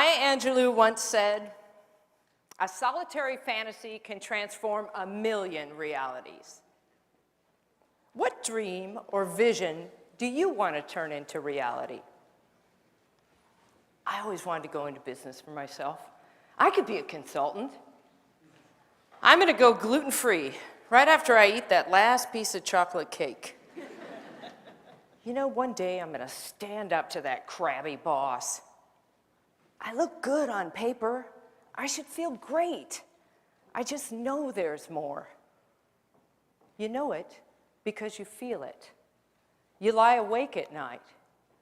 Maya Angelou once said, "A solitary fantasy can transform a million realities." What dream or vision do you want to turn into reality? I always wanted to go into business for myself. I could be a consultant. I'm going to go gluten-free right after I eat that last piece of chocolate cake. You know, one day I'm going to stand up to that crabby boss. I look good on paper. I should feel great. I just know there's more. You know it because you feel it. You lie awake at night.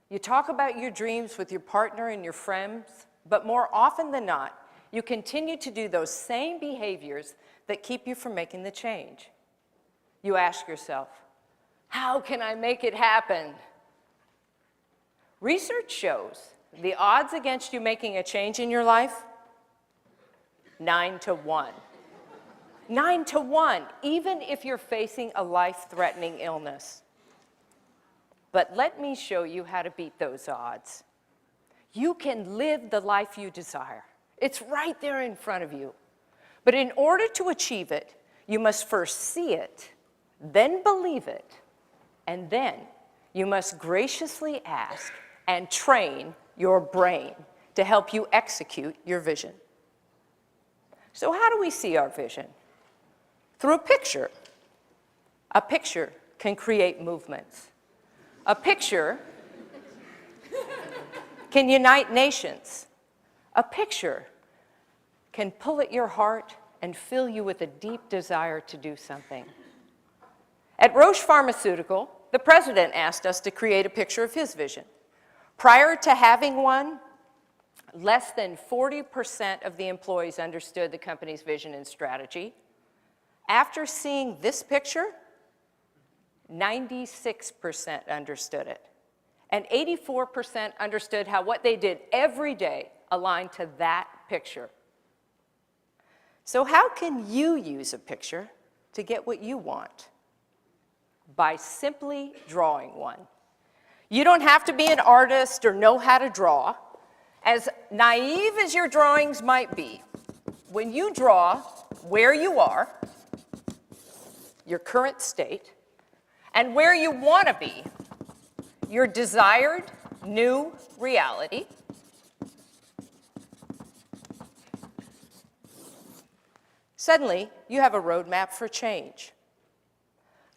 You talk about your dreams with your partner and your friends, but more often than not, you continue to do those same behaviors that keep you from making the change. You ask yourself, how can I make it happen? Research shows the odds against you making a change in your life, 9 to 1. 9 to 1, even if you're facing a life-threatening illness. But let me show you how to beat those odds. You can live the life you desire. It's right there in front of you. But in order to achieve it, you must first see it, then believe it, and then you must graciously ask and train your brain to help you execute your vision. So how do we see our vision? Through a picture. A picture can create movements. A picture can unite nations. A picture can pull at your heart and fill you with a deep desire to do something. At Roche Pharmaceutical, the president asked us to create a picture of his vision. Prior to having one, less than 40% of the employees understood the company's vision and strategy. After seeing this picture, 96% understood it. And 84% understood how what they did every day aligned to that picture. So how can you use a picture to get what you want? By simply drawing one. You don't have to be an artist or know how to draw. As naive as your drawings might be, when you draw where you are, your current state, and where you want to be, your desired new reality, suddenly you have a roadmap for change.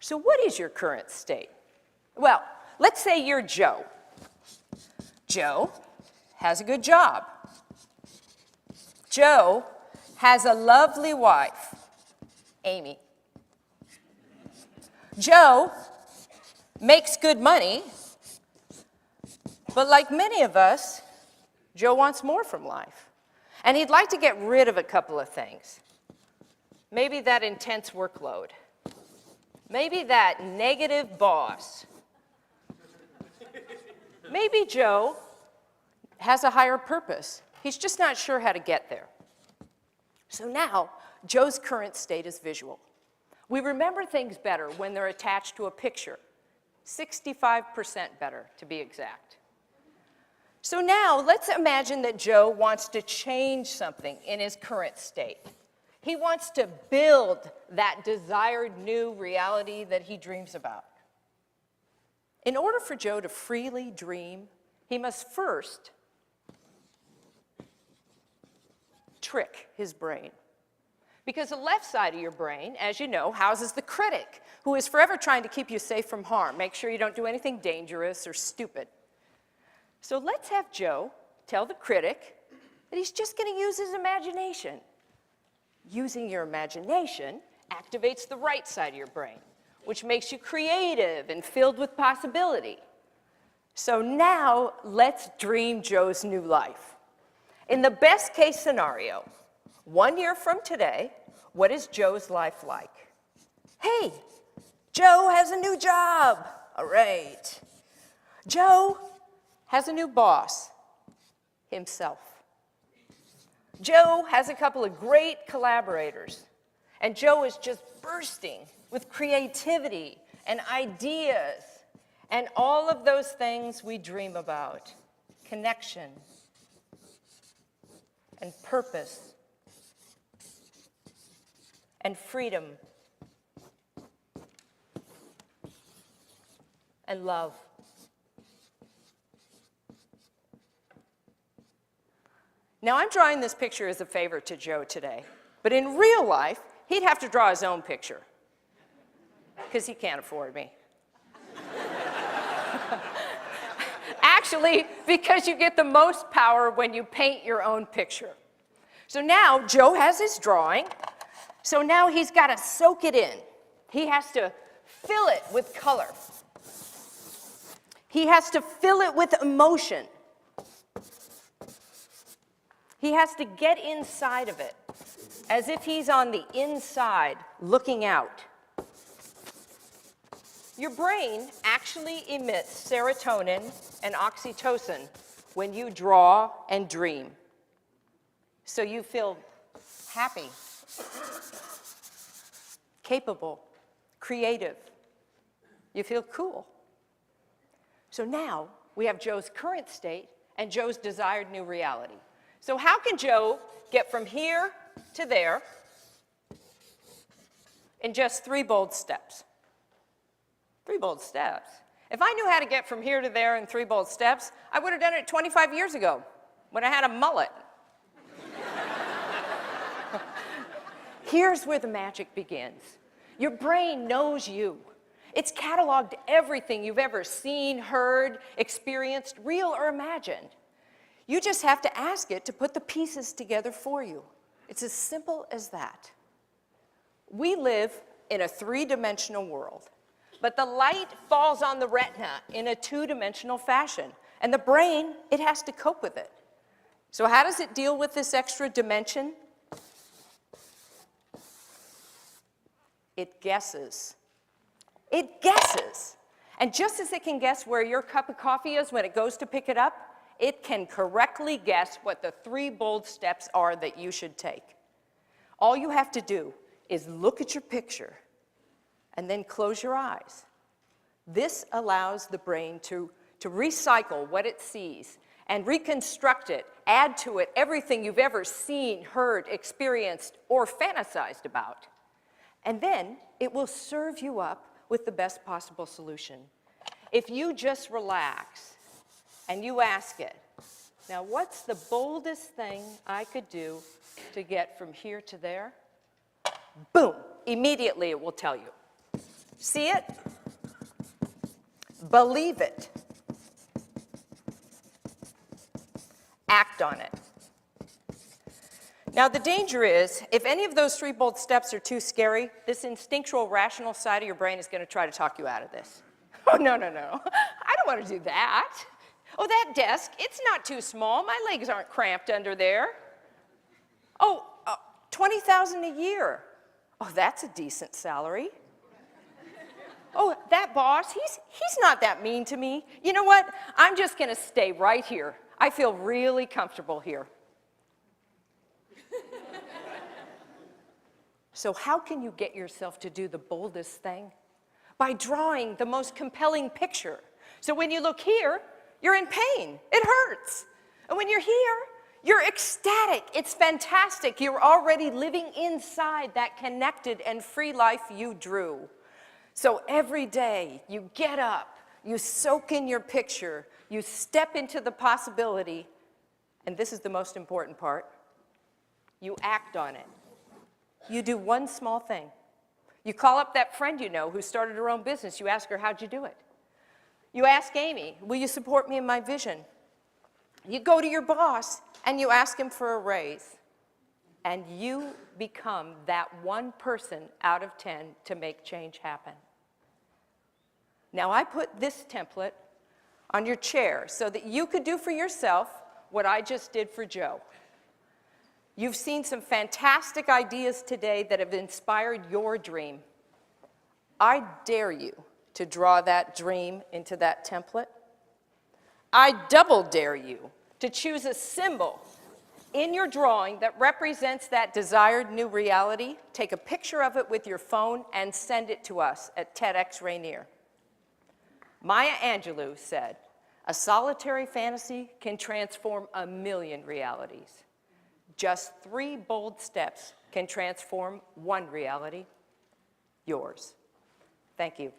So what is your current state? Well, let's say you're Joe. Joe has a good job. Joe has a lovely wife, Amy. Joe makes good money, but like many of us, Joe wants more from life. And he'd like to get rid of a couple of things. Maybe that intense workload. Maybe that negative boss. Maybe Joe has a higher purpose. He's just not sure how to get there. So now, Joe's current state is visual. We remember things better when they're attached to a picture. 65% better, to be exact. So now, let's imagine that Joe wants to change something in his current state. He wants to build that desired new reality that he dreams about. In order for Joe to freely dream, he must first trick his brain. Because the left side of your brain, as you know, houses the critic, who is forever trying to keep you safe from harm. Make sure you don't do anything dangerous or stupid. So let's have Joe tell the critic that he's just going to use his imagination. Using your imagination activates the right side of your brain, which makes you creative and filled with possibility. So now, let's dream Joe's new life. In the best case scenario, 1 year from today, what is Joe's life like? Hey, Joe has a new job. All right. Joe has a new boss, himself. Joe has a couple of great collaborators, and Joe is just bursting with creativity and ideas and all of those things we dream about. Connection, and purpose and freedom and love. Now, I'm drawing this picture as a favor to Joe today, but in real life, he'd have to draw his own picture because he can't afford me. Actually, because you get the most power when you paint your own picture. So now Joe has his drawing, so now he's got to soak it in. He has to fill it with color. He has to fill it with emotion. He has to get inside of it, as if he's on the inside looking out. Your brain actually emits serotonin and oxytocin when you draw and dream. So you feel happy, capable, creative. You feel cool. So now we have Joe's current state and Joe's desired new reality. So how can Joe get from here to there in just 3 bold steps? 3 bold steps. If I knew how to get from here to there in 3 bold steps, I would have done it 25 years ago when I had a mullet. Here's where the magic begins. Your brain knows you. It's cataloged everything you've ever seen, heard, experienced, real or imagined. You just have to ask it to put the pieces together for you. It's as simple as that. We live in a 3-dimensional world, but the light falls on the retina in a 2-dimensional fashion, and the brain, it has to cope with it. So how does it deal with this extra dimension? It guesses. It guesses. And just as it can guess where your cup of coffee is when it goes to pick it up, it can correctly guess what the 3 bold steps are that you should take. All you have to do is look at your picture and then close your eyes. This allows the brain to recycle what it sees and reconstruct it, add to it everything you've ever seen, heard, experienced, or fantasized about. And then it will serve you up with the best possible solution. If you just relax and you ask it, now what's the boldest thing I could do to get from here to there? Boom, immediately it will tell you. See it? Believe it. Act on it. Now the danger is, if any of those 3 bold steps are too scary, this instinctual, rational side of your brain is going to try to talk you out of this. Oh, no, no, no. I don't want to do that. Oh, that desk, it's not too small. My legs aren't cramped under there. Oh, $20,000 a year. Oh, that's a decent salary. Oh, that boss, he's not that mean to me. You know what? I'm just going to stay right here. I feel really comfortable here. So how can you get yourself to do the boldest thing? By drawing the most compelling picture. So when you look here, you're in pain. It hurts. And when you're here, you're ecstatic. It's fantastic. You're already living inside that connected and free life you drew. So every day, you get up, you soak in your picture, you step into the possibility, and this is the most important part, you act on it. You do one small thing. You call up that friend you know who started her own business. You ask her, how'd you do it? You ask Amy, will you support me in my vision? You go to your boss and you ask him for a raise. And you become that one person out of 10 to make change happen. Now I put this template on your chair so that you could do for yourself what I just did for Joe. You've seen some fantastic ideas today that have inspired your dream. I dare you to draw that dream into that template. I double dare you to choose a symbol in your drawing that represents that desired new reality. Take a picture of it with your phone and send it to us at TEDx Rainier. Maya Angelou said, "A solitary fantasy can transform a million realities." Just 3 bold steps can transform one reality, yours. Thank you.